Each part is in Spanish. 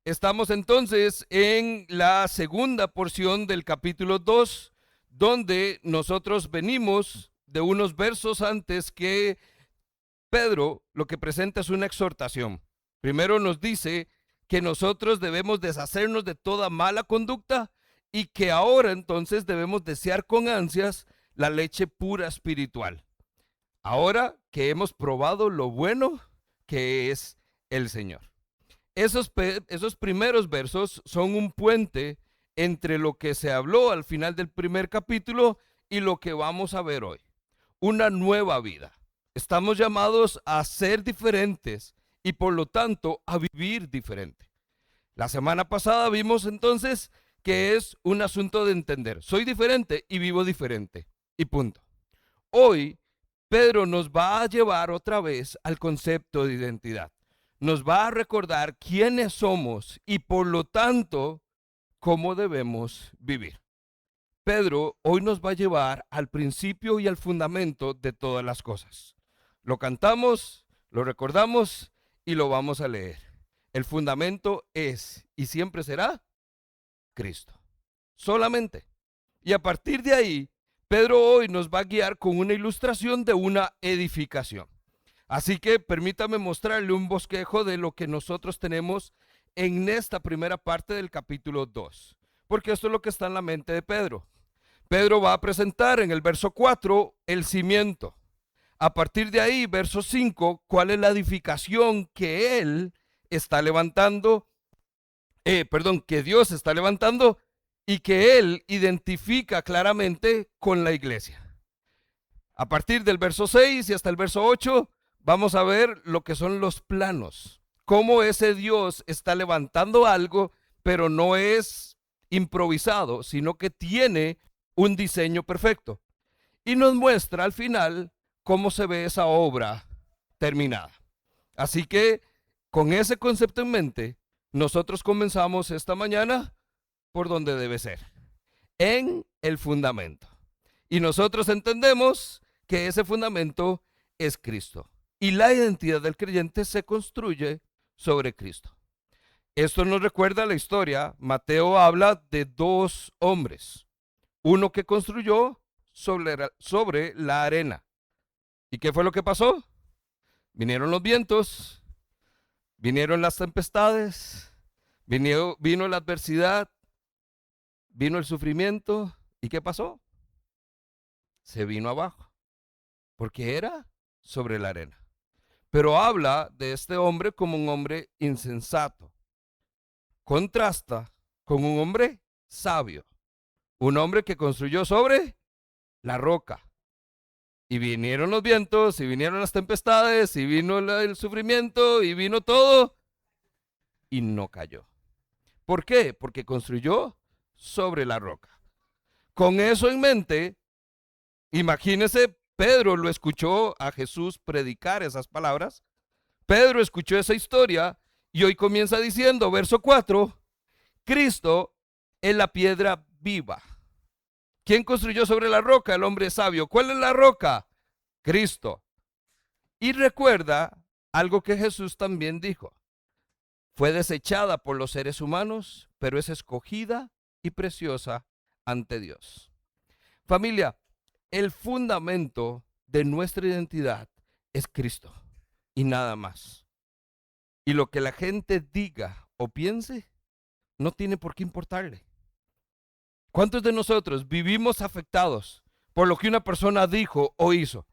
Estamos entonces en la segunda porción del capítulo 2, donde nosotros venimos de unos versos antes que Pedro lo que presenta es una exhortación. Primero nos dice que nosotros debemos deshacernos de toda mala conducta y que ahora entonces debemos desear con ansias la leche pura espiritual. Ahora que hemos probado lo bueno que es el Señor. Esos primeros versos son un puente entre lo que se habló al final del primer capítulo y lo que vamos a ver hoy. Una nueva vida. Estamos llamados a ser diferentes y por lo tanto a vivir diferente. La semana pasada vimos entonces que es un asunto de entender. Soy diferente y vivo diferente. Y punto. Hoy Pedro nos va a llevar otra vez al concepto de identidad. Nos va a recordar quiénes somos y por lo tanto cómo debemos vivir. Pedro hoy nos va a llevar al principio y al fundamento de todas las cosas. Lo cantamos, lo recordamos y lo vamos a leer. El fundamento es y siempre será Cristo. Solamente. Y a partir de ahí, Pedro hoy nos va a guiar con una ilustración de una edificación. Así que permítame mostrarle un bosquejo de lo que nosotros tenemos en esta primera parte del capítulo 2, porque esto es lo que está en la mente de Pedro. Pedro va a presentar en el verso 4 el cimiento. A partir de ahí, verso 5, cuál es la edificación que él está levantando, que Dios está levantando y que él identifica claramente con la iglesia. A partir del verso 6 y hasta el verso 8, vamos a ver lo que son los planos. Cómo ese Dios está levantando algo, pero no es improvisado, sino que tiene un diseño perfecto. Y nos muestra al final cómo se ve esa obra terminada. Así que con ese concepto en mente, nosotros comenzamos esta mañana por donde debe ser, en el fundamento. Y nosotros entendemos que ese fundamento es Cristo. Y la identidad del creyente se construye sobre Cristo. Esto nos recuerda la historia. Mateo habla de dos hombres. Uno que construyó sobre la arena. ¿Y qué fue lo que pasó? Vinieron los vientos, vinieron las tempestades, vino la adversidad, vino el sufrimiento. ¿Y qué pasó? Se vino abajo, porque era sobre la arena. Pero habla de este hombre como un hombre insensato. Contrasta con un hombre sabio, un hombre que construyó sobre la roca. Y vinieron los vientos, y vinieron las tempestades, y vino el sufrimiento, y vino todo, y no cayó. ¿Por qué? Porque construyó sobre la roca. Con eso en mente, imagínese, Pedro lo escuchó a Jesús predicar esas palabras. Pedro escuchó esa historia y hoy comienza diciendo, verso 4, Cristo es la piedra viva. ¿Quién construyó sobre la roca? El hombre sabio. ¿Cuál es la roca? Cristo. Y recuerda algo que Jesús también dijo. Fue desechada por los seres humanos, pero es escogida y preciosa ante Dios. Familia, el fundamento de nuestra identidad es Cristo y nada más. Y lo que la gente diga o piense no tiene por qué importarle. ¿Cuántos de nosotros vivimos afectados por lo que una persona dijo o hizo?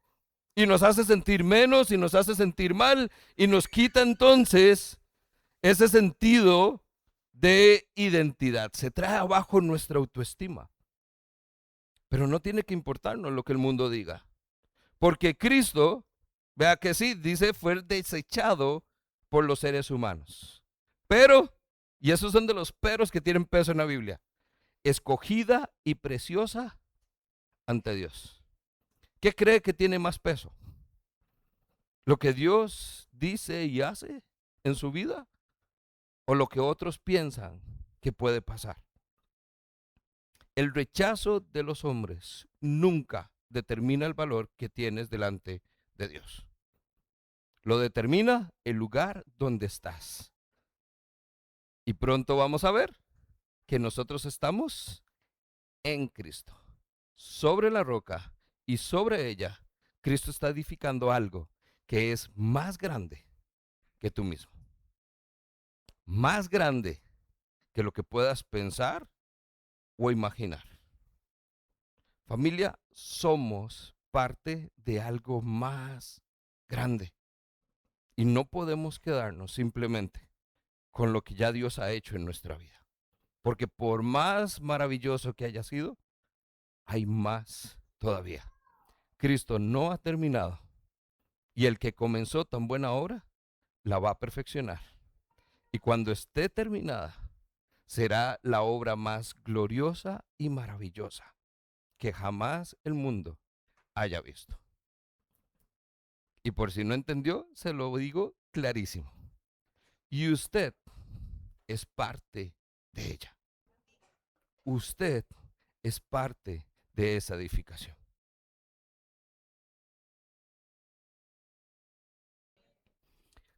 Y nos hace sentir menos y nos hace sentir mal y nos quita entonces ese sentido de identidad. Se trae abajo nuestra autoestima. Pero no tiene que importarnos lo que el mundo diga. Porque Cristo, vea que sí, dice, fue desechado por los seres humanos. Pero, y esos son de los peros que tienen peso en la Biblia, escogida y preciosa ante Dios. ¿Qué cree que tiene más peso? ¿Lo que Dios dice y hace en su vida? ¿O lo que otros piensan que puede pasar? El rechazo de los hombres nunca determina el valor que tienes delante de Dios. Lo determina el lugar donde estás. Y pronto vamos a ver que nosotros estamos en Cristo, sobre la roca, y sobre ella Cristo está edificando algo que es más grande que tú mismo, más grande que lo que puedas pensar o imaginar. Familia, somos parte de algo más grande y no podemos quedarnos simplemente con lo que ya Dios ha hecho en nuestra vida, porque por más maravilloso que haya sido, hay más todavía. Cristo no ha terminado y el que comenzó tan buena obra la va a perfeccionar, y cuando esté terminada será la obra más gloriosa y maravillosa que jamás el mundo haya visto. Y por si no entendió, se lo digo clarísimo. Y usted es parte de ella. Usted es parte de esa edificación.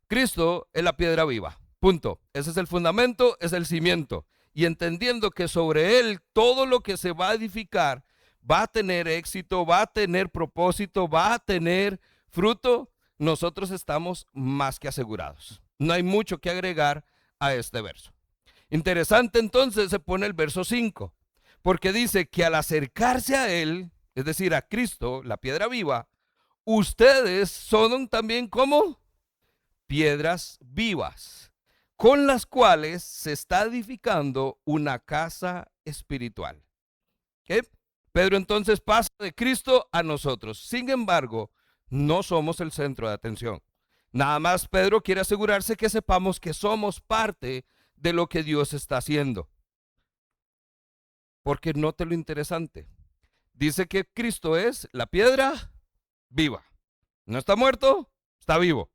Cristo es la piedra viva. Punto. Ese es el fundamento, es el cimiento. Y entendiendo que sobre él todo lo que se va a edificar va a tener éxito, va a tener propósito, va a tener fruto, nosotros estamos más que asegurados. No hay mucho que agregar a este verso. Interesante, entonces se pone el verso 5, porque dice que al acercarse a él, es decir, a Cristo, la piedra viva, ustedes son también como piedras vivas, con las cuales se está edificando una casa espiritual. ¿Okay? Pedro entonces pasa de Cristo a nosotros. Sin embargo, no somos el centro de atención. Nada más Pedro quiere asegurarse que sepamos que somos parte de lo que Dios está haciendo. Porque note lo interesante. Dice que Cristo es la piedra viva. No está muerto, está vivo.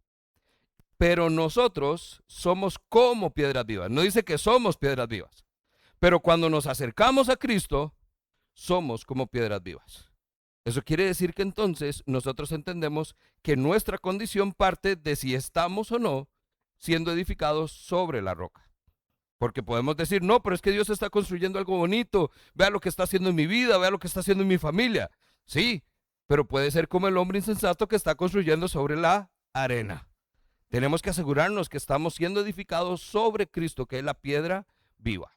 Pero nosotros somos como piedras vivas. No dice que somos piedras vivas. Pero cuando nos acercamos a Cristo, somos como piedras vivas. Eso quiere decir que entonces nosotros entendemos que nuestra condición parte de si estamos o no siendo edificados sobre la roca. Porque podemos decir, no, pero es que Dios está construyendo algo bonito. Vea lo que está haciendo en mi vida, vea lo que está haciendo en mi familia. Sí, pero puede ser como el hombre insensato que está construyendo sobre la arena. Tenemos que asegurarnos que estamos siendo edificados sobre Cristo, que es la piedra viva.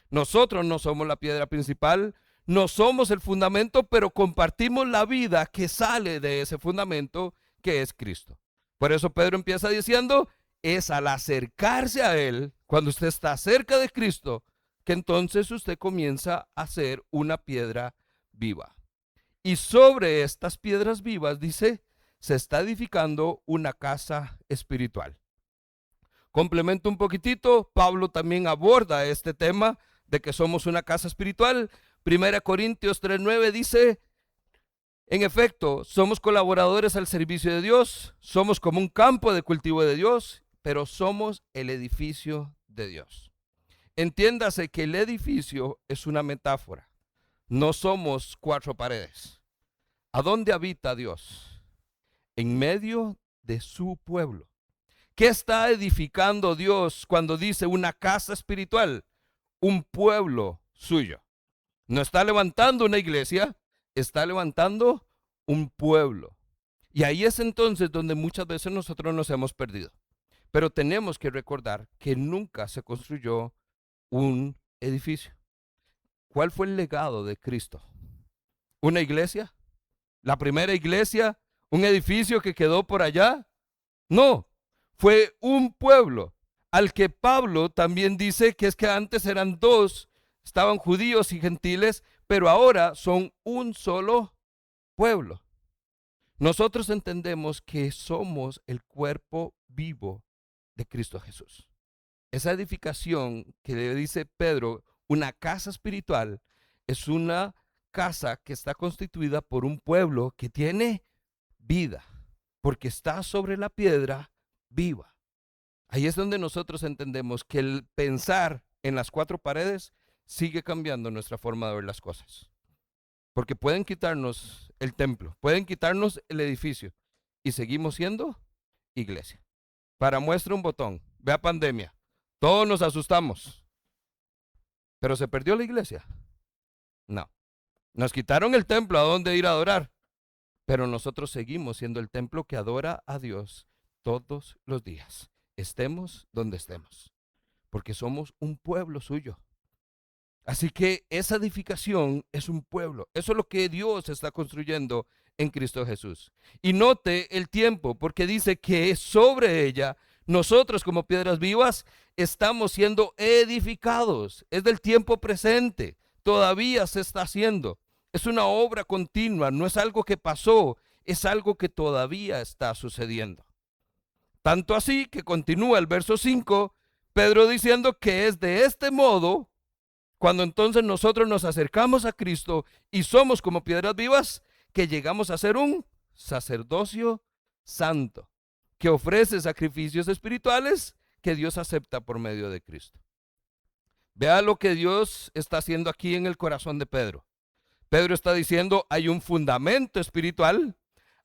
Nosotros no somos la piedra principal, no somos el fundamento, pero compartimos la vida que sale de ese fundamento que es Cristo. Por eso Pedro empieza diciendo, es al acercarse a Él, cuando usted está cerca de Cristo, que entonces usted comienza a ser una piedra viva. Y sobre estas piedras vivas, dice, se está edificando una casa espiritual. Complemento un poquitito, Pablo también aborda este tema de que somos una casa espiritual. 1 Corintios 3:9 dice, en efecto, somos colaboradores al servicio de Dios, somos como un campo de cultivo de Dios, pero somos el edificio de Dios. Entiéndase que el edificio es una metáfora, no somos cuatro paredes. ¿A dónde habita Dios? En medio de su pueblo. ¿Qué está edificando Dios cuando dice una casa espiritual? Un pueblo suyo. No está levantando una iglesia, está levantando un pueblo. Y ahí es entonces donde muchas veces nosotros nos hemos perdido. Pero tenemos que recordar que nunca se construyó un edificio. ¿Cuál fue el legado de Cristo? ¿Una iglesia? ¿La primera iglesia? ¿Un edificio que quedó por allá? No, fue un pueblo al que Pablo también dice que es que antes eran dos, estaban judíos y gentiles, pero ahora son un solo pueblo. Nosotros entendemos que somos el cuerpo vivo de Cristo Jesús. Esa edificación que le dice Pedro, una casa espiritual, es una casa que está constituida por un pueblo que tiene vida, porque está sobre la piedra viva. Ahí es donde nosotros entendemos que el pensar en las cuatro paredes sigue cambiando nuestra forma de ver las cosas. Porque pueden quitarnos el templo, pueden quitarnos el edificio y seguimos siendo iglesia. Para muestra un botón, vea pandemia. Todos nos asustamos. ¿Pero se perdió la iglesia? No. Nos quitaron el templo a donde ir a adorar, pero nosotros seguimos siendo el templo que adora a Dios todos los días, estemos donde estemos, porque somos un pueblo suyo. Así que esa edificación es un pueblo. Eso es lo que Dios está construyendo en Cristo Jesús. Y note el tiempo, porque dice que sobre ella nosotros como piedras vivas estamos siendo edificados. Es del tiempo presente, todavía se está haciendo. Es una obra continua, no es algo que pasó, es algo que todavía está sucediendo. Tanto así que continúa el verso 5, Pedro diciendo que es de este modo, cuando entonces nosotros nos acercamos a Cristo y somos como piedras vivas, que llegamos a ser un sacerdocio santo, que ofrece sacrificios espirituales que Dios acepta por medio de Cristo. Vea lo que Dios está haciendo aquí en el corazón de Pedro. Pedro está diciendo, hay un fundamento espiritual,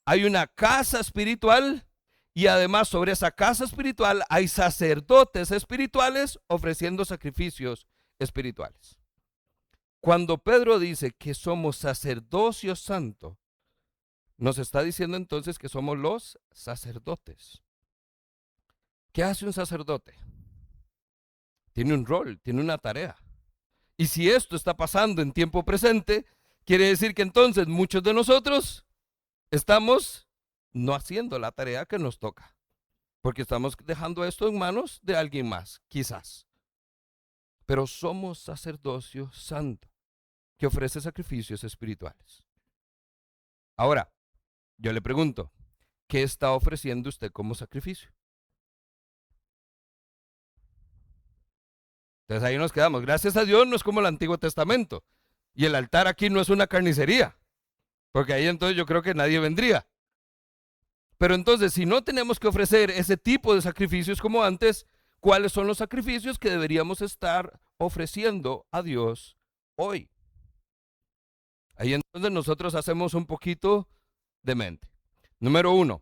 hay una casa espiritual, y además sobre esa casa espiritual hay sacerdotes espirituales ofreciendo sacrificios espirituales. Cuando Pedro dice que somos sacerdocio santo, nos está diciendo entonces que somos los sacerdotes. ¿Qué hace un sacerdote? Tiene un rol, tiene una tarea. Y si esto está pasando en tiempo presente, quiere decir que entonces muchos de nosotros estamos no haciendo la tarea que nos toca, porque estamos dejando esto en manos de alguien más, quizás. Pero somos sacerdocio santo, que ofrece sacrificios espirituales. Ahora, yo le pregunto, ¿qué está ofreciendo usted como sacrificio? Entonces ahí nos quedamos. Gracias a Dios no es como el Antiguo Testamento. Y el altar aquí no es una carnicería, porque ahí entonces yo creo que nadie vendría. Pero entonces, si no tenemos que ofrecer ese tipo de sacrificios como antes, ¿cuáles son los sacrificios que deberíamos estar ofreciendo a Dios hoy? Ahí entonces nosotros hacemos un poquito de mente. Número 1,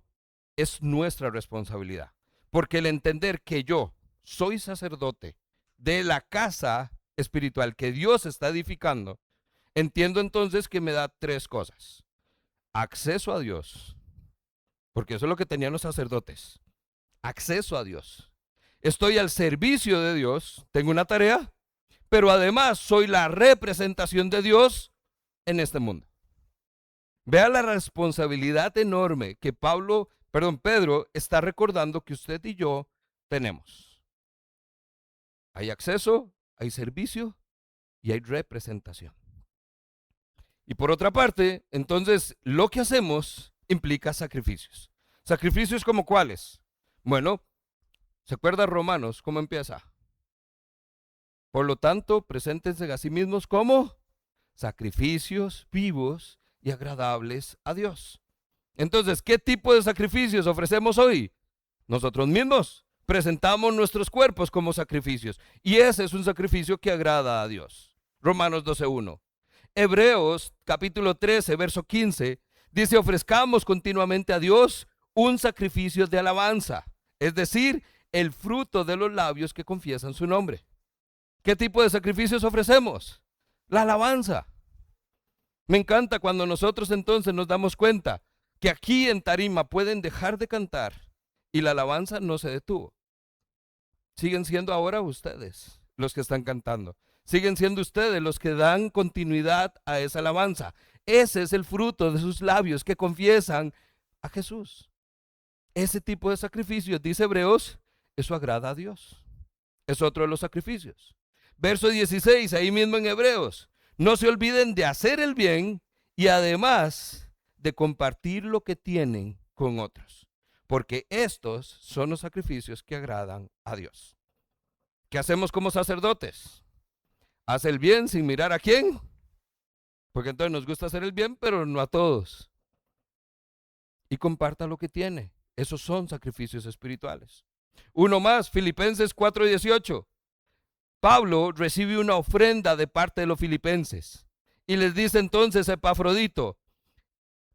es nuestra responsabilidad. Porque el entender que yo soy sacerdote de la casa espiritual que Dios está edificando, entiendo entonces que me da 3 cosas. Acceso a Dios, porque eso es lo que tenían los sacerdotes. Acceso a Dios. Estoy al servicio de Dios, tengo una tarea, pero además soy la representación de Dios en este mundo. Vea la responsabilidad enorme que Pedro está recordando que usted y yo tenemos. Hay acceso, hay servicio y hay representación. Y por otra parte, entonces, lo que hacemos implica sacrificios. ¿Sacrificios como cuáles? Bueno, ¿se acuerda Romanos cómo empieza? Por lo tanto, preséntense a sí mismos como sacrificios vivos y agradables a Dios. Entonces, ¿qué tipo de sacrificios ofrecemos hoy? Nosotros mismos presentamos nuestros cuerpos como sacrificios. Y ese es un sacrificio que agrada a Dios. Romanos 12:1. Hebreos capítulo 13, verso 15, dice, ofrezcamos continuamente a Dios un sacrificio de alabanza, es decir, el fruto de los labios que confiesan su nombre. ¿Qué tipo de sacrificios ofrecemos? La alabanza. Me encanta cuando nosotros entonces nos damos cuenta que aquí en tarima pueden dejar de cantar y la alabanza no se detuvo. Siguen siendo ahora ustedes los que están cantando. Siguen siendo ustedes los que dan continuidad a esa alabanza. Ese es el fruto de sus labios que confiesan a Jesús. Ese tipo de sacrificios, dice Hebreos, eso agrada a Dios. Es otro de los sacrificios. Verso 16, ahí mismo en Hebreos. No se olviden de hacer el bien y además de compartir lo que tienen con otros, porque estos son los sacrificios que agradan a Dios. ¿Qué hacemos como sacerdotes? Hace el bien sin mirar a quién, porque entonces nos gusta hacer el bien, pero no a todos. Y comparta lo que tiene. Esos son sacrificios espirituales. Uno más, Filipenses 4:18. Pablo recibe una ofrenda de parte de los filipenses y les dice entonces a Epafrodito,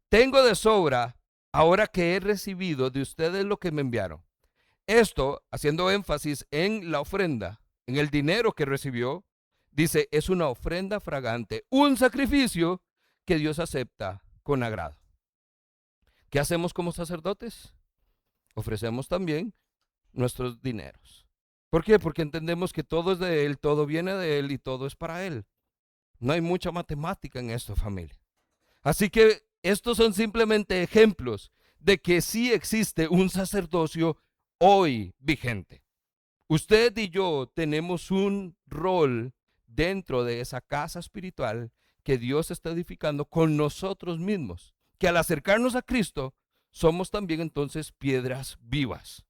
tengo de sobra ahora que he recibido de ustedes lo que me enviaron. Esto, haciendo énfasis en la ofrenda, en el dinero que recibió, dice, es una ofrenda fragante, un sacrificio que Dios acepta con agrado. ¿Qué hacemos como sacerdotes? Ofrecemos también nuestros dineros. ¿Por qué? Porque entendemos que todo es de Él, todo viene de Él y todo es para Él. No hay mucha matemática en esto, familia. Así que estos son simplemente ejemplos de que sí existe un sacerdocio hoy vigente. Usted y yo tenemos un rol dentro de esa casa espiritual que Dios está edificando con nosotros mismos, que al acercarnos a Cristo somos también entonces piedras vivas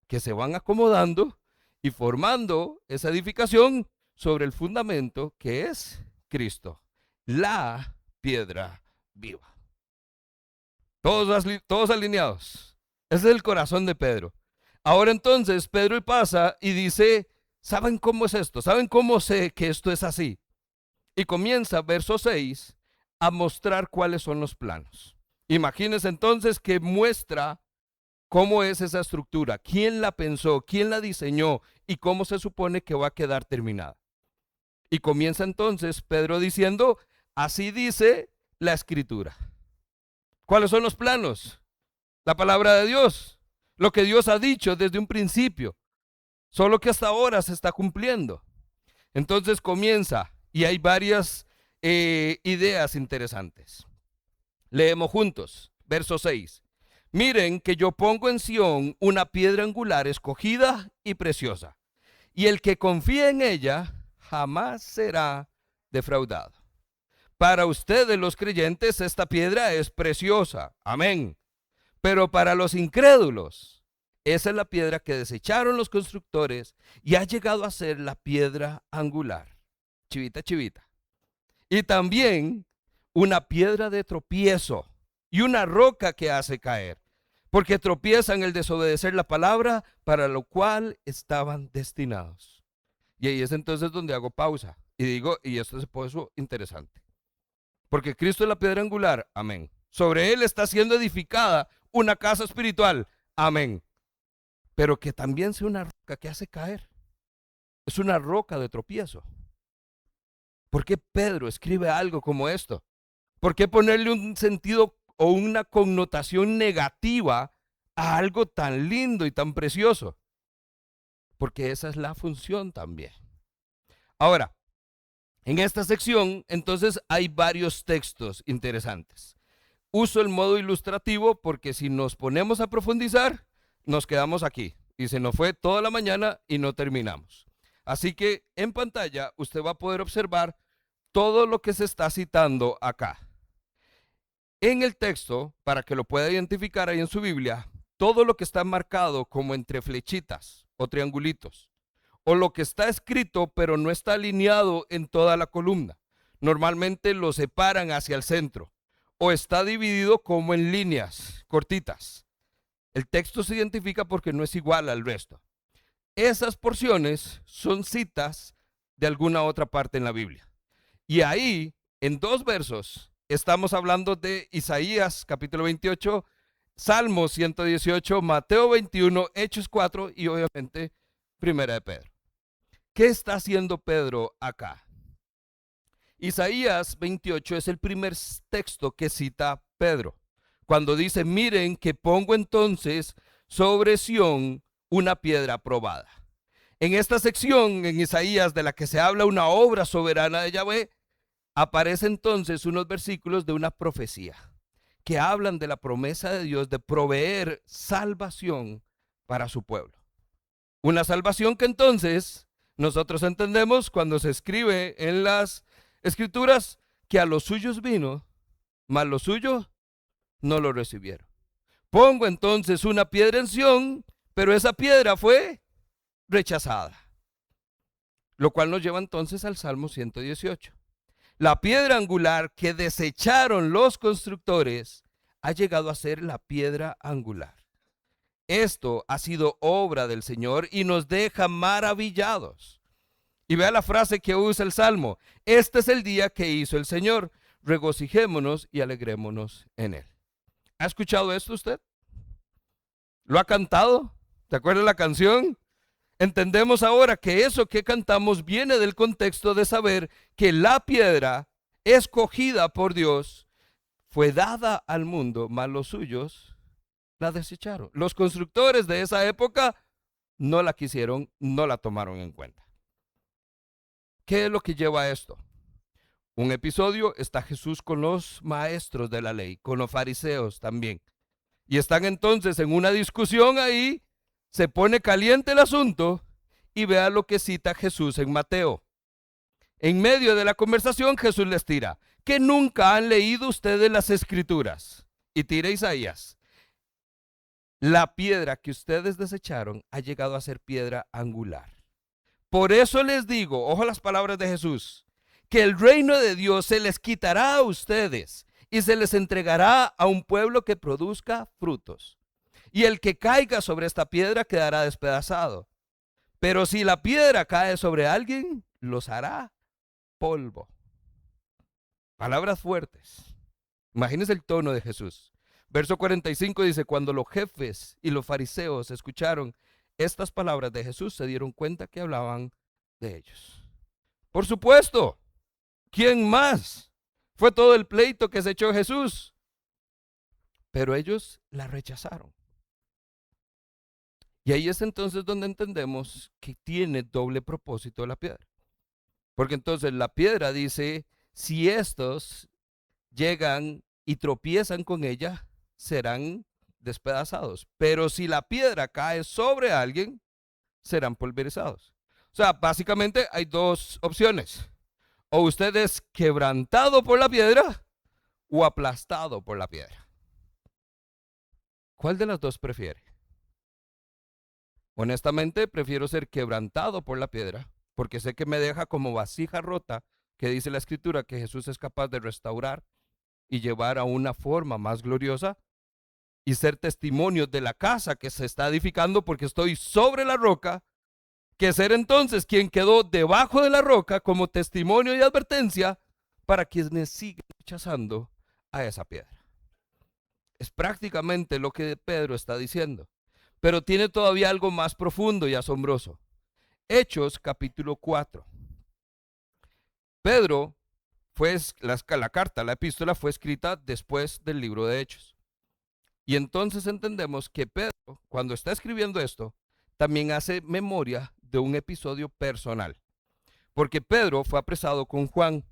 que se van acomodando y formando esa edificación sobre el fundamento que es Cristo, la piedra viva. Todos alineados. Ese es el corazón de Pedro. Ahora entonces Pedro pasa y dice, ¿saben cómo es esto? ¿Saben cómo sé que esto es así? Y comienza, verso 6, a mostrar cuáles son los planos. Imagínense entonces que muestra cómo es esa estructura, quién la pensó, quién la diseñó y cómo se supone que va a quedar terminada. Y comienza entonces Pedro diciendo, así dice la escritura. ¿Cuáles son los planos? La palabra de Dios, lo que Dios ha dicho desde un principio, solo que hasta ahora se está cumpliendo. Entonces comienza y hay varias ideas interesantes. Leemos juntos, verso 6. Miren que yo pongo en Sión una piedra angular escogida y preciosa, y el que confíe en ella jamás será defraudado. Para ustedes los creyentes esta piedra es preciosa, amén. Pero para los incrédulos, esa es la piedra que desecharon los constructores y ha llegado a ser la piedra angular. Chivita, chivita. Y también una piedra de tropiezo y una roca que hace caer, porque tropiezan el desobedecer la palabra para lo cual estaban destinados. Y ahí es entonces donde hago pausa y digo, y esto se puso interesante. Porque Cristo es la piedra angular, amén. Sobre él está siendo edificada una casa espiritual, amén. Pero que también sea una roca que hace caer. Es una roca de tropiezo. ¿Por qué Pedro escribe algo como esto? ¿Por qué ponerle un sentido o una connotación negativa a algo tan lindo y tan precioso? Porque esa es la función también. Ahora, en esta sección, entonces, hay varios textos interesantes. Uso el modo ilustrativo porque si nos ponemos a profundizar, nos quedamos aquí. Y se nos fue toda la mañana y no terminamos. Así que en pantalla usted va a poder observar todo lo que se está citando acá. En el texto, para que lo pueda identificar ahí en su Biblia, todo lo que está marcado como entre flechitas o triangulitos, o lo que está escrito pero no está alineado en toda la columna, normalmente lo separan hacia el centro, o está dividido como en líneas cortitas. El texto se identifica porque no es igual al resto. Esas porciones son citas de alguna otra parte en la Biblia. Y ahí, en dos versos, estamos hablando de Isaías capítulo 28, Salmo 118, Mateo 21, Hechos 4 y obviamente Primera de Pedro. ¿Qué está haciendo Pedro acá? Isaías 28 es el primer texto que cita Pedro, cuando dice, miren que pongo entonces sobre Sión una piedra probada. En esta sección, en Isaías, de la que se habla una obra soberana de Yahvé, aparece entonces unos versículos de una profecía que hablan de la promesa de Dios de proveer salvación para su pueblo. Una salvación que entonces nosotros entendemos cuando se escribe en las Escrituras que a los suyos vino, mas los suyos no lo recibieron. Pongo entonces una piedra en Sión, pero esa piedra fue rechazada. Lo cual nos lleva entonces al Salmo 118. La piedra angular que desecharon los constructores ha llegado a ser la piedra angular. Esto ha sido obra del Señor y nos deja maravillados. Y vea la frase que usa el Salmo. Este es el día que hizo el Señor. Regocijémonos y alegrémonos en él. ¿Ha escuchado esto usted? ¿Lo ha cantado? ¿Te acuerdas la canción? Entendemos ahora que eso que cantamos viene del contexto de saber que la piedra escogida por Dios fue dada al mundo, mas los suyos la desecharon. Los constructores de esa época no la quisieron, no la tomaron en cuenta. ¿Qué es lo que lleva a esto? Un episodio, está Jesús con los maestros de la ley, con los fariseos también. Y están entonces en una discusión ahí, se pone caliente el asunto y vea lo que cita Jesús en Mateo. En medio de la conversación Jesús les tira, que nunca han leído ustedes las escrituras. Y tira Isaías. La piedra que ustedes desecharon ha llegado a ser piedra angular. Por eso les digo, ojo las palabras de Jesús, que el reino de Dios se les quitará a ustedes y se les entregará a un pueblo que produzca frutos. Y el que caiga sobre esta piedra quedará despedazado. Pero si la piedra cae sobre alguien, los hará polvo. Palabras fuertes. Imagínense el tono de Jesús. Verso 45 dice, cuando los jefes y los fariseos escucharon estas palabras de Jesús, se dieron cuenta que hablaban de ellos. Por supuesto, ¿quién más? Fue todo el pleito que se echó Jesús. Pero ellos la rechazaron. Y ahí es entonces donde entendemos que tiene doble propósito la piedra. Porque entonces la piedra dice, si estos llegan y tropiezan con ella, serán despedazados. Pero si la piedra cae sobre alguien, serán pulverizados. O sea, básicamente hay dos opciones. O usted es quebrantado por la piedra o aplastado por la piedra. ¿Cuál de las dos prefiere? Honestamente, prefiero ser quebrantado por la piedra, porque sé que me deja como vasija rota, que dice la Escritura que Jesús es capaz de restaurar y llevar a una forma más gloriosa y ser testimonio de la casa que se está edificando porque estoy sobre la roca, que ser entonces quien quedó debajo de la roca como testimonio y advertencia para quienes siguen rechazando a esa piedra. Es prácticamente lo que Pedro está diciendo, pero tiene todavía algo más profundo y asombroso. Hechos capítulo 4. Pedro la carta, la epístola fue escrita después del libro de Hechos. Y entonces entendemos que Pedro, cuando está escribiendo esto, también hace memoria de un episodio personal. Porque Pedro fue apresado con Juan,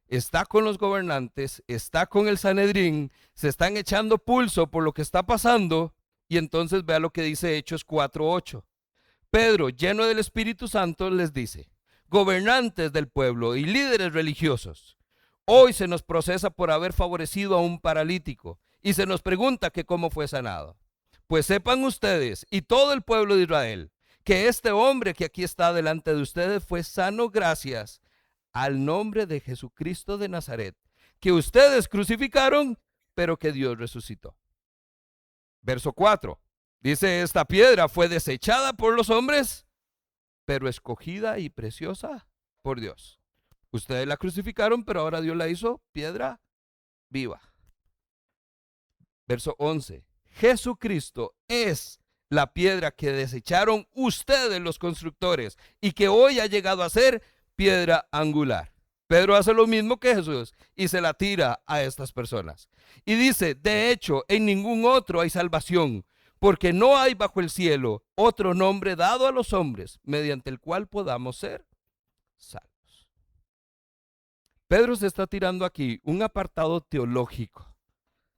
está con los gobernantes, está con el Sanedrín, se están echando pulso por lo que está pasando, y entonces vea lo que dice Hechos 4:8. Pedro, lleno del Espíritu Santo, les dice, gobernantes del pueblo y líderes religiosos, hoy se nos procesa por haber favorecido a un paralítico y se nos pregunta que cómo fue sanado. Pues sepan ustedes y todo el pueblo de Israel que este hombre que aquí está delante de ustedes fue sano gracias al nombre de Jesucristo de Nazaret, que ustedes crucificaron, pero que Dios resucitó. Verso 4. Dice, esta piedra fue desechada por los hombres, pero escogida y preciosa por Dios. Ustedes la crucificaron, pero ahora Dios la hizo piedra viva. Verso 11. Jesucristo es la piedra que desecharon ustedes los constructores y que hoy ha llegado a ser piedra angular. Pedro hace lo mismo que Jesús y se la tira a estas personas. Y dice, de hecho, en ningún otro hay salvación, porque no hay bajo el cielo otro nombre dado a los hombres mediante el cual podamos ser salvos. Pedro se está tirando aquí un apartado teológico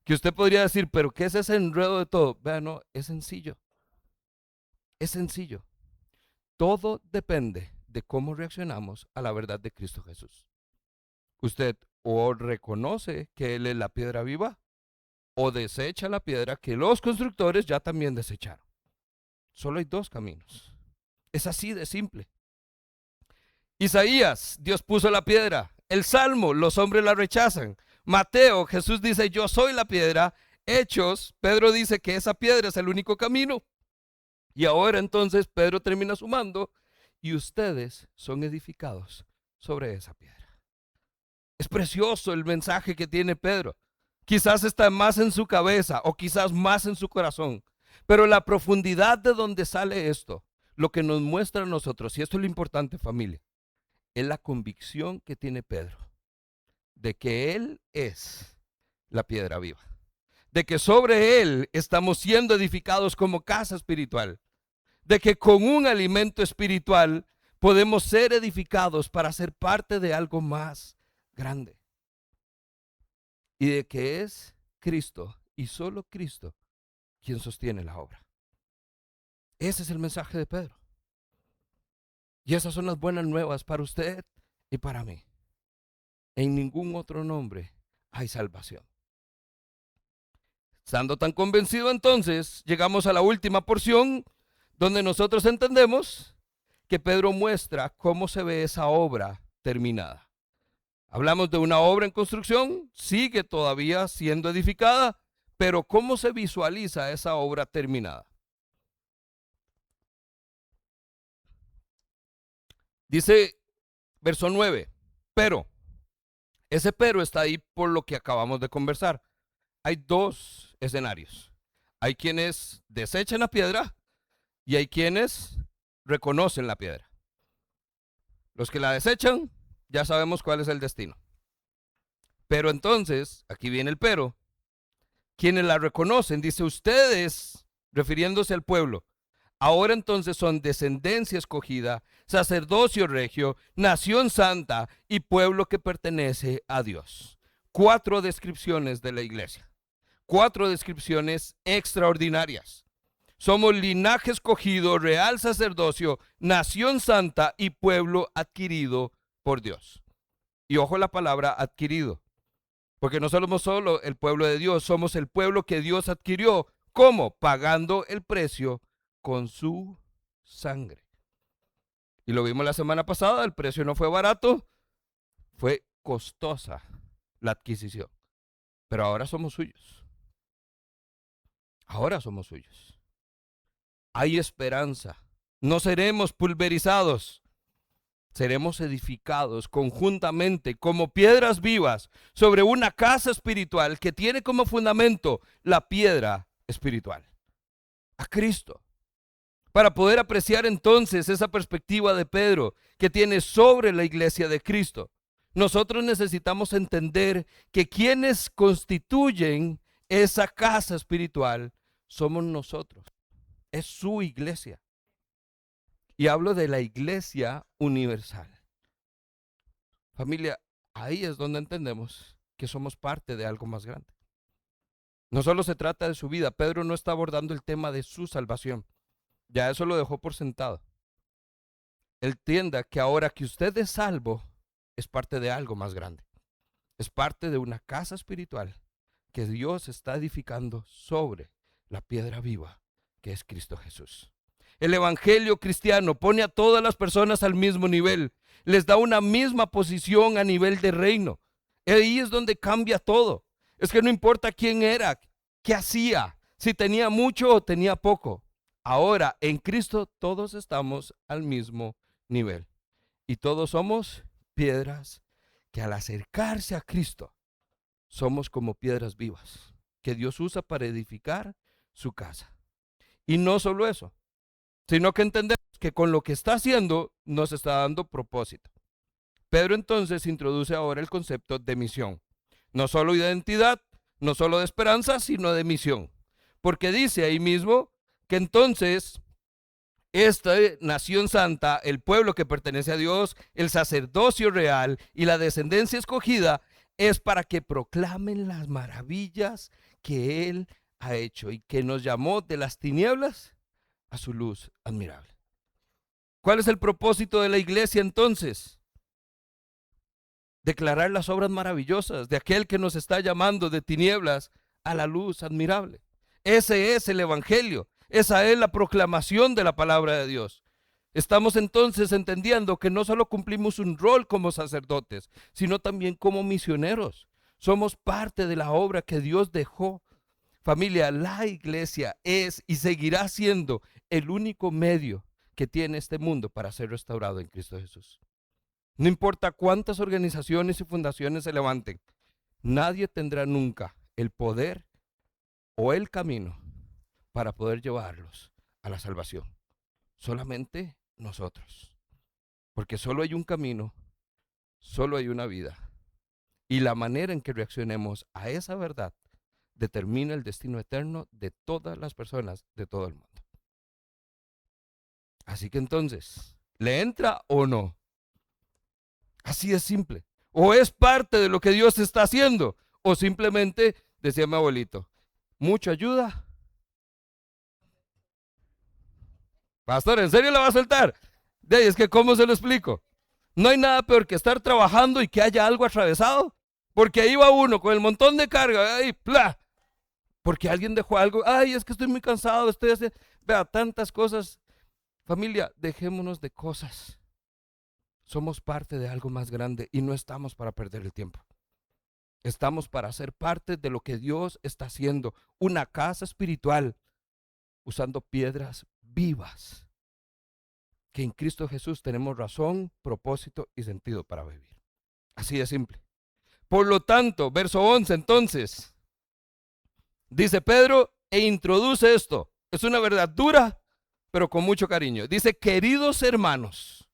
que usted podría decir, pero ¿qué es ese enredo de todo? Vean, no, es sencillo. Es sencillo. Todo depende de cómo reaccionamos a la verdad de Cristo Jesús. Usted o reconoce que Él es la piedra viva o desecha la piedra que los constructores ya también desecharon. Solo hay dos caminos. Es así de simple. Isaías, Dios puso la piedra. El Salmo, los hombres la rechazan. Mateo, Jesús dice, yo soy la piedra. Hechos, Pedro dice que esa piedra es el único camino. Y ahora entonces Pedro termina sumando, y ustedes son edificados sobre esa piedra. Es precioso el mensaje que tiene Pedro. Quizás está más en su cabeza o quizás más en su corazón. Pero la profundidad de donde sale esto, lo que nos muestra a nosotros, y esto es lo importante, familia, es la convicción que tiene Pedro de que Él es la piedra viva, de que sobre Él estamos siendo edificados como casa espiritual, de que con un alimento espiritual podemos ser edificados para ser parte de algo más grande, y de que es Cristo y solo Cristo quien sostiene la obra. Ese es el mensaje de Pedro. Y esas son las buenas nuevas para usted y para mí. En ningún otro nombre hay salvación. Estando tan convencido, entonces, llegamos a la última porción donde nosotros entendemos que Pedro muestra cómo se ve esa obra terminada. Hablamos de una obra en construcción, sigue todavía siendo edificada, pero ¿cómo se visualiza esa obra terminada? Dice verso 9, pero, ese pero está ahí por lo que acabamos de conversar. Hay dos escenarios. Hay quienes desechan la piedra y hay quienes reconocen la piedra. Los que la desechan, ya sabemos cuál es el destino. Pero entonces, aquí viene el pero, quienes la reconocen, dice ustedes, refiriéndose al pueblo, ahora entonces son descendencia escogida, sacerdocio regio, nación santa y pueblo que pertenece a Dios. 4 descripciones de la iglesia. 4 descripciones extraordinarias. Somos linaje escogido, real sacerdocio, nación santa y pueblo adquirido por Dios. Y ojo la palabra adquirido, porque no somos solo el pueblo de Dios, somos el pueblo que Dios adquirió. ¿Cómo? Pagando el precio con su sangre. Y lo vimos la semana pasada, el precio no fue barato, fue costosa la adquisición. Pero ahora somos suyos. Ahora somos suyos. Hay esperanza. No seremos pulverizados. Seremos edificados conjuntamente como piedras vivas sobre una casa espiritual que tiene como fundamento la piedra espiritual, a Cristo. Para poder apreciar entonces esa perspectiva de Pedro que tiene sobre la iglesia de Cristo, nosotros necesitamos entender que quienes constituyen esa casa espiritual somos nosotros. Es su iglesia. Y hablo de la iglesia universal. Familia, ahí es donde entendemos que somos parte de algo más grande. No solo se trata de su vida. Pedro no está abordando el tema de su salvación. Ya eso lo dejó por sentado. Él entienda que ahora que usted es salvo, es parte de algo más grande. Es parte de una casa espiritual que Dios está edificando sobre la piedra viva que es Cristo Jesús. El evangelio cristiano pone a todas las personas al mismo nivel, les da una misma posición a nivel de reino. Ahí es donde cambia todo. Es que no importa quién era, qué hacía, si tenía mucho o tenía poco. Ahora en Cristo todos estamos al mismo nivel y todos somos piedras que al acercarse a Cristo somos como piedras vivas que Dios usa para edificar su casa. Y no solo eso, sino que entendemos que con lo que está haciendo nos está dando propósito. Pedro entonces introduce ahora el concepto de misión. No solo de identidad, no solo de esperanza, sino de misión. Porque dice ahí mismo que entonces esta nación santa, el pueblo que pertenece a Dios, el sacerdocio real y la descendencia escogida es para que proclamen las maravillas que Él ha hecho y que nos llamó de las tinieblas a su luz admirable. ¿Cuál es el propósito de la iglesia entonces? Declarar las obras maravillosas de aquel que nos está llamando de tinieblas a la luz admirable. Ese es el evangelio, esa es la proclamación de la palabra de Dios. Estamos entonces entendiendo que no solo cumplimos un rol como sacerdotes, sino también como misioneros. Somos parte de la obra que Dios dejó. Familia, la iglesia es y seguirá siendo el único medio que tiene este mundo para ser restaurado en Cristo Jesús. No importa cuántas organizaciones y fundaciones se levanten, nadie tendrá nunca el poder o el camino para poder llevarlos a la salvación? Solamente nosotros. Porque solo hay un camino, solo hay una vida. Y la manera en que reaccionemos a esa verdad determina el destino eterno de todas las personas de todo el mundo. Así que entonces, ¿le entra o no? Así es simple. O es parte de lo que Dios está haciendo, o simplemente, decía mi abuelito, mucha ayuda. Pastor, ¿en serio la va a soltar? De ahí es que, ¿cómo se lo explico? No hay nada peor que estar trabajando y que haya algo atravesado. Porque ahí va uno con el montón de carga, ahí, ¡plá! Porque alguien dejó algo, ay, es que estoy muy cansado, estoy haciendo, vea, tantas cosas. Familia, dejémonos de cosas. Somos parte de algo más grande y no estamos para perder el tiempo. Estamos para ser parte de lo que Dios está haciendo, una casa espiritual, usando piedras vivas, que en Cristo Jesús tenemos razón, propósito y sentido para vivir. Así de simple. Por lo tanto, verso 11 entonces, dice Pedro e introduce esto. Es una verdad dura, pero con mucho cariño. Dice, queridos hermanos,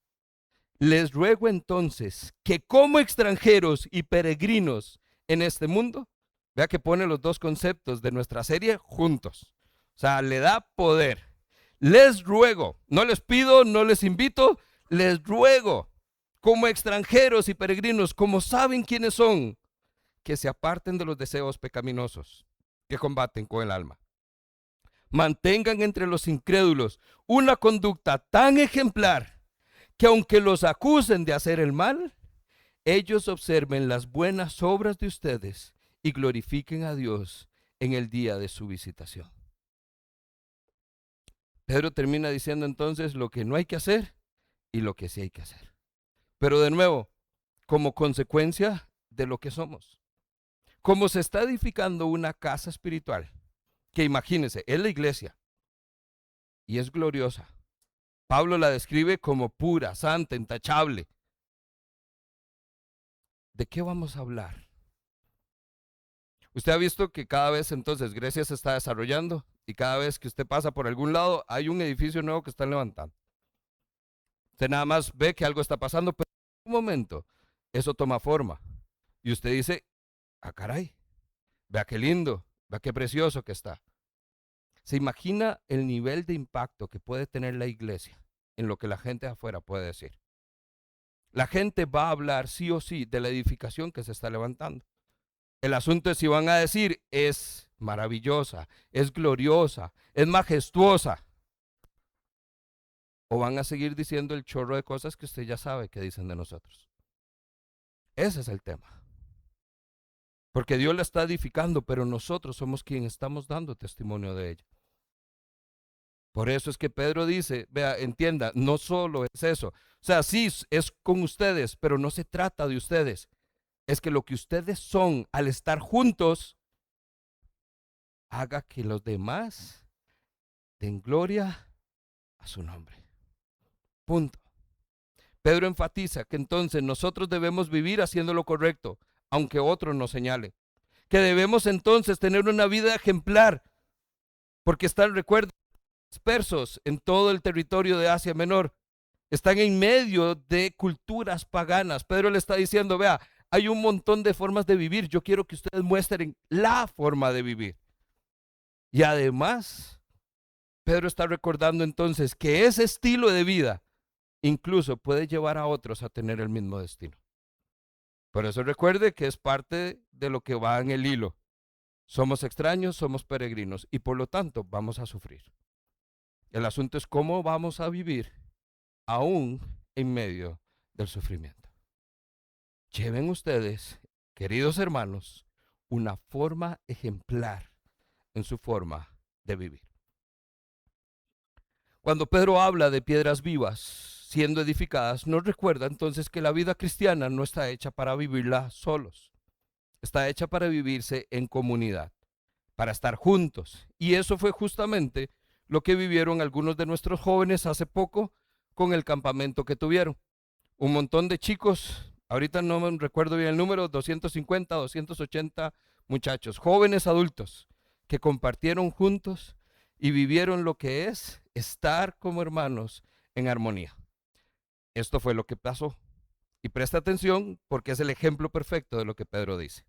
les ruego entonces que como extranjeros y peregrinos en este mundo, vea que pone los dos conceptos de nuestra serie juntos. O sea, le da poder. Les ruego, no les pido, no les invito, les ruego, como extranjeros y peregrinos, como saben quiénes son, que se aparten de los deseos pecaminosos que combaten con el alma. Mantengan entre los incrédulos una conducta tan ejemplar que aunque los acusen de hacer el mal, ellos observen las buenas obras de ustedes y glorifiquen a Dios en el día de su visitación. Pedro termina diciendo entonces lo que no hay que hacer y lo que sí hay que hacer. Pero de nuevo, como consecuencia de lo que somos. Como se está edificando una casa espiritual, que imagínense, es la iglesia y es gloriosa. Pablo la describe como pura, santa, intachable. ¿De qué vamos a hablar? Usted ha visto que cada vez entonces Grecia se está desarrollando y cada vez que usted pasa por algún lado hay un edificio nuevo que están levantando. Usted nada más ve que algo está pasando, pero en un momento eso toma forma y usted dice, ah caray, vea qué lindo, vea qué precioso que está. ¿Se imagina el nivel de impacto que puede tener la iglesia en lo que la gente de afuera puede decir? La gente va a hablar sí o sí de la edificación que se está levantando. El asunto es si van a decir es maravillosa, es gloriosa, es majestuosa, o van a seguir diciendo el chorro de cosas que usted ya sabe que dicen de nosotros. Ese es el tema. Porque Dios la está edificando, pero nosotros somos quienes estamos dando testimonio de ella. Por eso es que Pedro dice, vea, entienda, no solo es eso. O sea, sí, es con ustedes, pero no se trata de ustedes. Es que lo que ustedes son al estar juntos, haga que los demás den gloria a su nombre. Punto. Pedro enfatiza que entonces nosotros debemos vivir haciendo lo correcto, aunque otros nos señalen. Que debemos entonces tener una vida ejemplar, porque están, recuerden, dispersos en todo el territorio de Asia Menor. Están en medio de culturas paganas. Pedro le está diciendo, vea, hay un montón de formas de vivir. Yo quiero que ustedes muestren la forma de vivir. Y además, Pedro está recordando entonces que ese estilo de vida incluso puede llevar a otros a tener el mismo destino. Por eso recuerde que es parte de lo que va en el hilo. Somos extraños, somos peregrinos y por lo tanto vamos a sufrir. El asunto es cómo vamos a vivir aún en medio del sufrimiento. Lleven ustedes, queridos hermanos, una forma ejemplar en su forma de vivir. Cuando Pedro habla de piedras vivas siendo edificadas, nos recuerda entonces que la vida cristiana no está hecha para vivirla solos. Está hecha para vivirse en comunidad, para estar juntos. Y eso fue justamente lo que vivieron algunos de nuestros jóvenes hace poco con el campamento que tuvieron. Un montón de chicos, ahorita no me recuerdo bien el número, 250, 280 muchachos, jóvenes adultos, que compartieron juntos y vivieron lo que es estar como hermanos en armonía. Esto fue lo que pasó. Y presta atención porque es el ejemplo perfecto de lo que Pedro dice.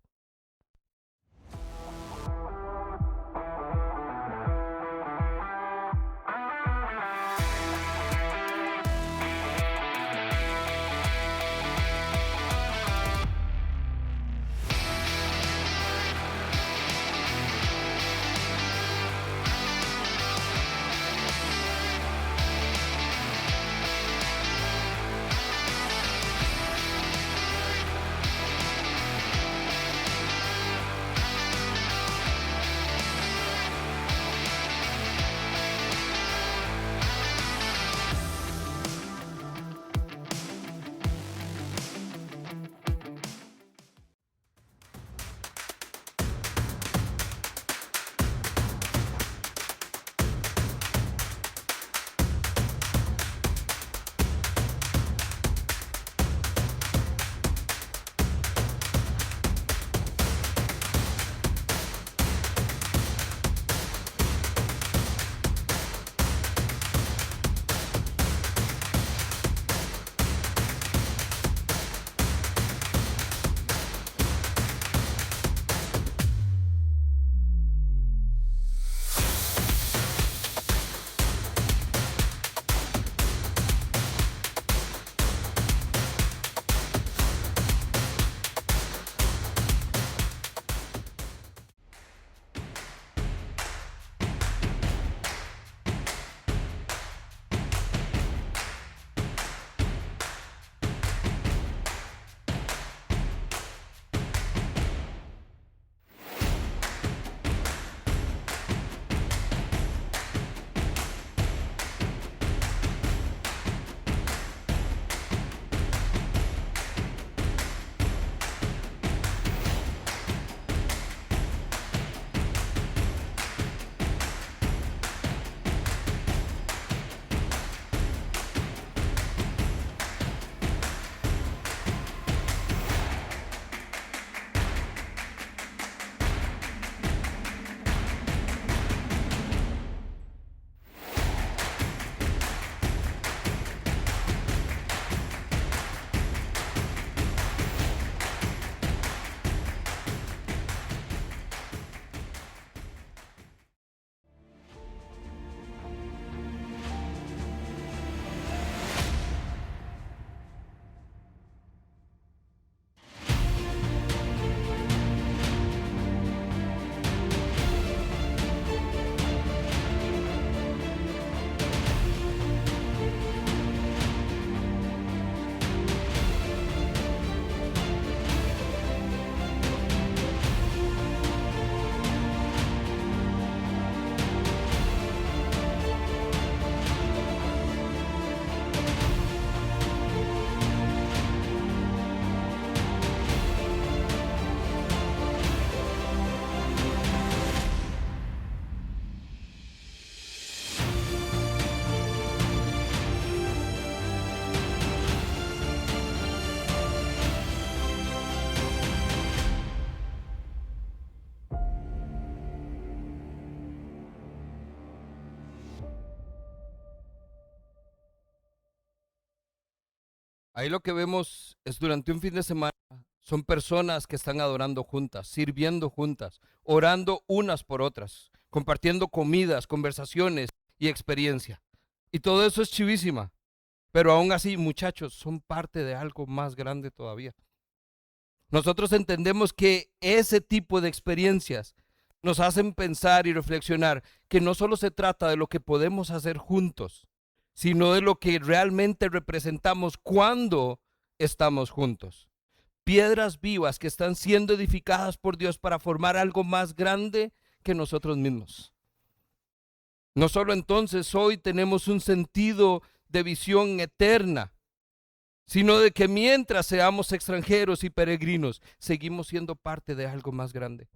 Ahí lo que vemos es durante un fin de semana, son personas que están adorando juntas, sirviendo juntas, orando unas por otras, compartiendo comidas, conversaciones y experiencia. Y todo eso es chivísima, pero aún así, muchachos, son parte de algo más grande todavía. Nosotros entendemos que ese tipo de experiencias nos hacen pensar y reflexionar que no solo se trata de lo que podemos hacer juntos, sino de lo que realmente representamos cuando estamos juntos. Piedras vivas que están siendo edificadas por Dios para formar algo más grande que nosotros mismos. No solo entonces hoy tenemos un sentido de visión eterna, sino de que mientras seamos extranjeros y peregrinos, seguimos siendo parte de algo más grande.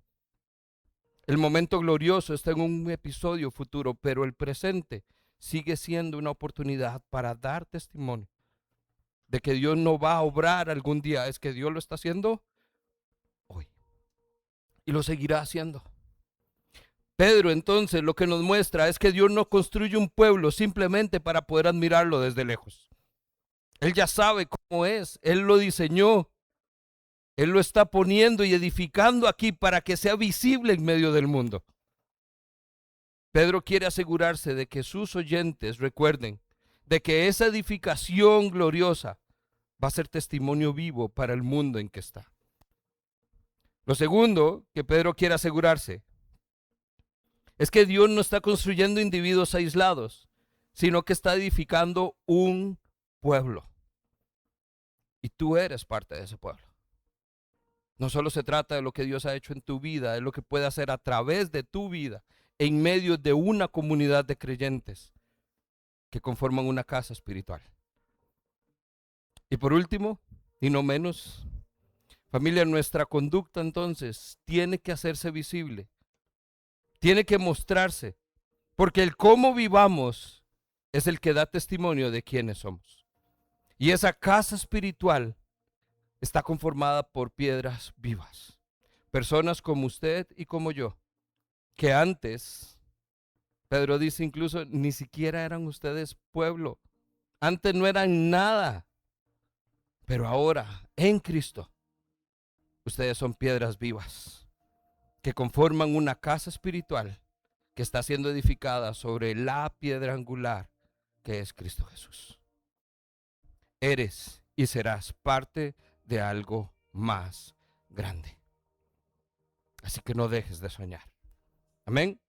El momento glorioso está en un episodio futuro, pero el presente sigue siendo una oportunidad para dar testimonio de que Dios no va a obrar algún día, es que Dios lo está haciendo hoy y lo seguirá haciendo. Pedro entonces lo que nos muestra es que Dios no construye un pueblo simplemente para poder admirarlo desde lejos. Él ya sabe cómo es, Él lo diseñó, Él lo está poniendo y edificando aquí para que sea visible en medio del mundo. Pedro quiere asegurarse de que sus oyentes recuerden de que esa edificación gloriosa va a ser testimonio vivo para el mundo en que está. Lo segundo que Pedro quiere asegurarse es que Dios no está construyendo individuos aislados, sino que está edificando un pueblo. Y tú eres parte de ese pueblo. No solo se trata de lo que Dios ha hecho en tu vida, es lo que puede hacer a través de tu vida, en medio de una comunidad de creyentes que conforman una casa espiritual. Y por último, y no menos, familia, nuestra conducta entonces tiene que hacerse visible, tiene que mostrarse, porque el cómo vivamos es el que da testimonio de quiénes somos. Y esa casa espiritual está conformada por piedras vivas, personas como usted y como yo, que antes, Pedro dice incluso, ni siquiera eran ustedes pueblo, antes no eran nada, pero ahora en Cristo ustedes son piedras vivas que conforman una casa espiritual que está siendo edificada sobre la piedra angular que es Cristo Jesús. Eres y serás parte de algo más grande. Así que no dejes de soñar. Amén.